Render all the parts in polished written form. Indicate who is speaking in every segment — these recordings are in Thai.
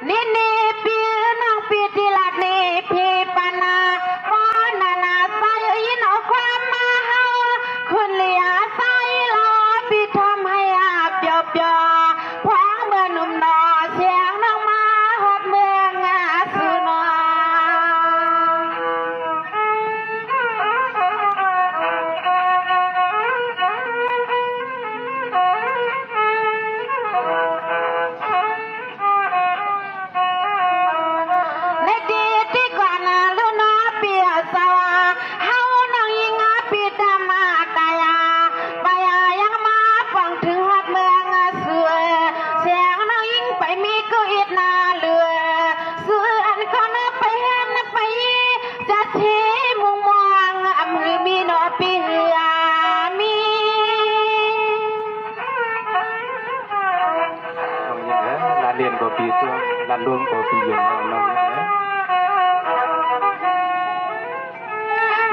Speaker 1: นี่นี่ปีน้องปีที่หลักนี่พี่ปานาป้อนนาใส่ยินเอาความมาเฮาคุณเลียใส่ลาพี่ทำให้อาเปียวเปียวพวางเมื่อหนุ่มนอเสียงน้องมาหดเมืองอาสุนอ
Speaker 2: เรียนก็ปีตัวดันรวมก็ปีอยู่น้อง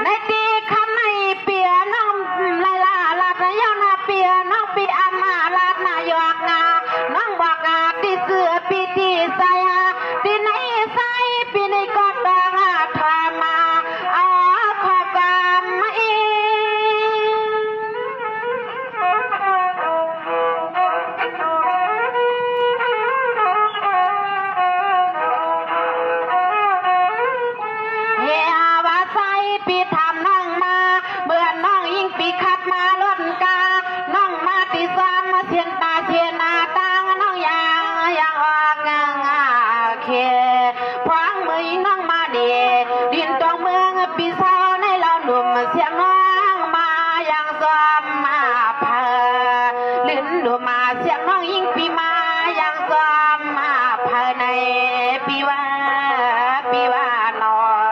Speaker 1: ในตีคำในเปียน้องไลลาลาดยานาเปียน้องปีอามาลาดนายกนาน้องบอกอาตีเสือปีตีใส่ตีไหนใส่ปีในก็ต้องทำมาเอาขอกำมาอีปีทำน้องมาเบื่อน้องยิ่งปีขับมาล้นกาน้องมาตีซ้อมมาเชียนตาเชียนหน้าตังน้องยังออกงางเคพวางมือยิ่งน้องมาเดดินตรงเมืองปีเศร้าในเราหนุ่มเสียงน้องมายังซ้อมมาเพอลิ้นหนุ่มมาเสียงน้องยิ่งปีมายังซ้อมมาเพอในปีว่าน้อง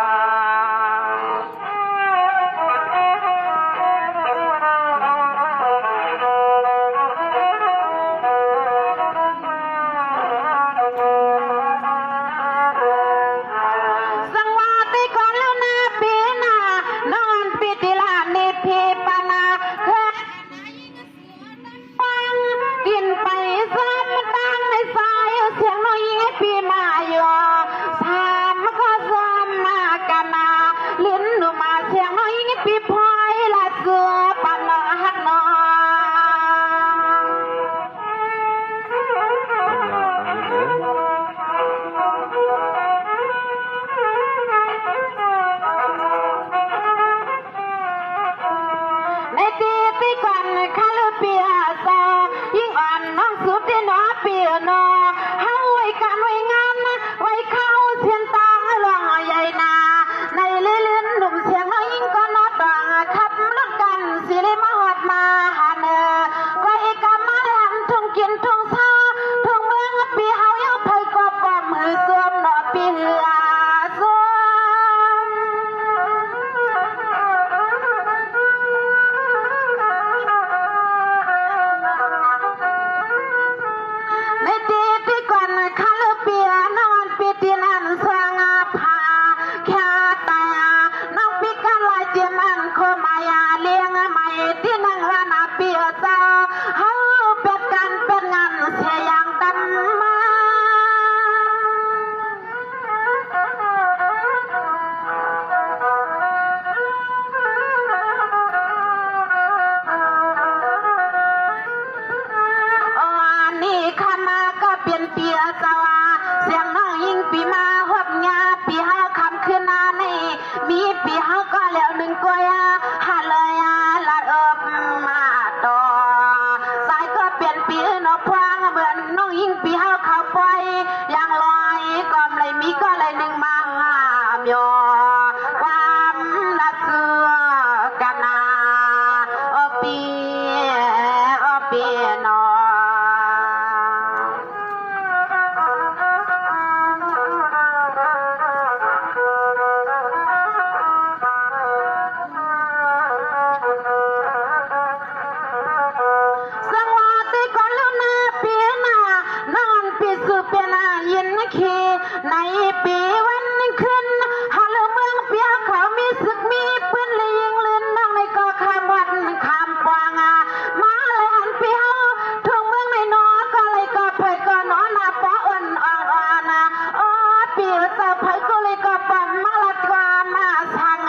Speaker 1: สะพายก็เลยก็ปั๊มมาละกว่ามาสัง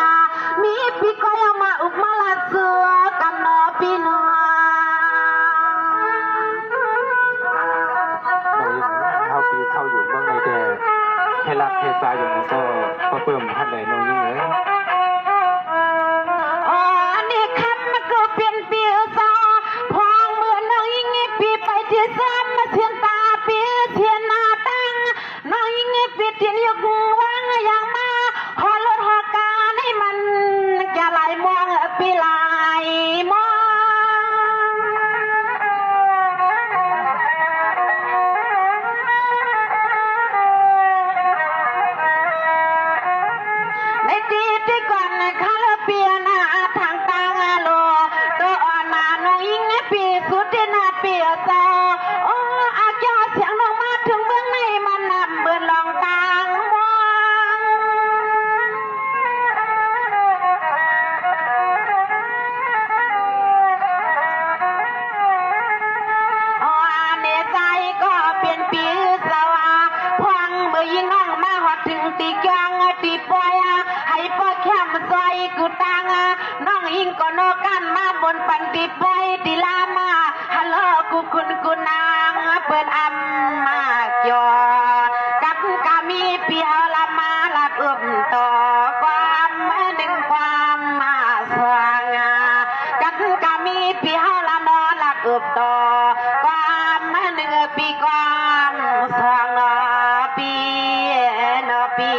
Speaker 1: มีปีก็ยังมาอุกมาละเสือกันนอปีนัว
Speaker 2: เขาปีเข้าอยู่เมืองในแดนเฮลักเฮซาอยู่มันก็เพิ่มพันเลยน้องยิ่งเลย
Speaker 1: อ๋อนี่คำมันก็เป็นปีซาพองเมื่อน้องยิ่งปีไปที่ซ้ำมาเทียนตาปีเทียนหน้าตั้งน้องยิ่งปีเทียนยกวางอย่างมาหอรถหอกาให้มันจะไหลมองปีไหลมองในตีที่ก่อนคาเปียนาทางตางโลก็อ่อนมาน้องยิ่งปีสุดที่นาเปียเจ้าโอ้อาจจะเสียงน้องมาถึงเบื้องในมันนำเบื้องลองกลางมองอ๋อเนใจก็เปลี่ยนปีสวาพวงเมื่อยิ่งน้องมาหอดถึงตีกลางตีปอยให้ปอแคมซอยกูตังน้องยิ่งก็นอกันมาบนปันตีปอยตีลามาฮัลโหลกูคุณกูนางเปิดอัมมาจอกับกามีปีเฮาละมาละอึมต่อความหนึ่งความมาสว่างกับกามีปีเฮาละนอละอึมต่อความหนึ่งปีความสว่างนอปีนอปี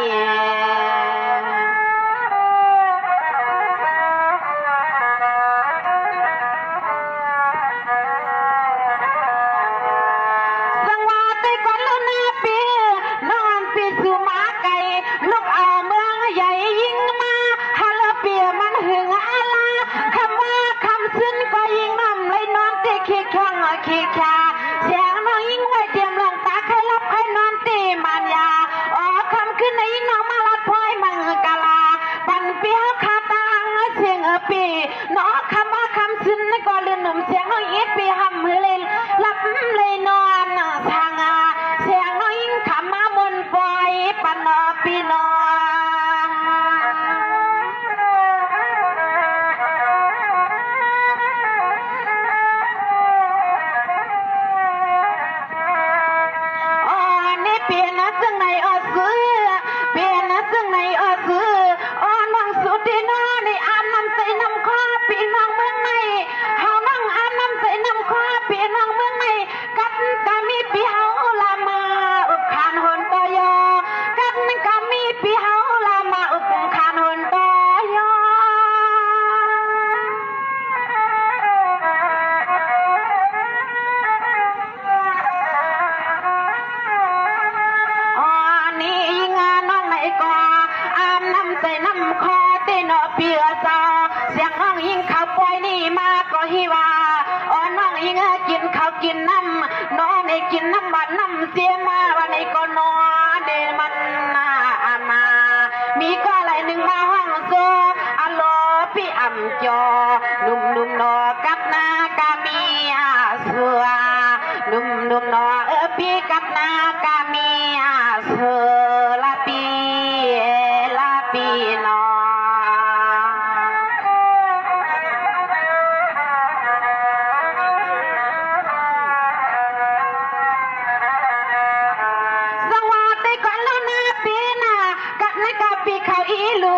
Speaker 1: สังวาไต้ก่อนแล้วนาปีนอนปีสุมาไก่ลูกเอาเมืองใหญ่ยิงมาฮัลเปียมันหึงอาลาคำว่าคำซึ้นก็ยิงน้ำเลยนอนตีขี้ข้างขี้ขาเสียงน้องยิงไว้เตรียมหลังตาใครรับใครนอนตีมันยาอ๋อคำขึ้นในยิงน้องมาลัดพลอยมังกาลาปันเปียคาตังเสียงปีน้องคำว่าคำซึ้นก็เลื่อนหนุ่มเสียงน้องอีปีหำเลยลับเลยนอนทางเสียงน้องยิงขำมาบนปอยปันนอปีนออ๋อนี่เปลี่ยนนะซึ่งในอซื้อเปลี่ยนนะซึ่งในอซื้ออ๋อน้องสุดที่นอในอาบน้ำใส่น้ำข้อปีน้องเมืองในเฮานั่งอาบน้ำใส่น้ำข้อปีน้องเมืองในกัดกามีปีเฮาละมาอุกขานหนตอยอกัดกามีปีเฮาละมาอุกขานหนตอยออ๋อนี่ยิงน้องไหนก็อาบน้ำใส่น้ำคอเต้นอเปียซอเสียงน้องยิงข้าวปอยนี่มาก็ฮิวาอ๋อน้องยิงกินข้าวกินน้ำน้องในกินน้ำมันน้ำเสียมาวันนี้ก็นอนเดมันมามีก็อะไรหนึ่งมาห้องโซอัลโลพี่อ่ำจอหนุ่มหนุ่มนอกับนากามีเสือหนุ่มหนุ่มนอพี่กับนากามีเสือลาปีนอสังวาไต้ก่อนแล้วนาปีนากับนากาปีเขาอีลู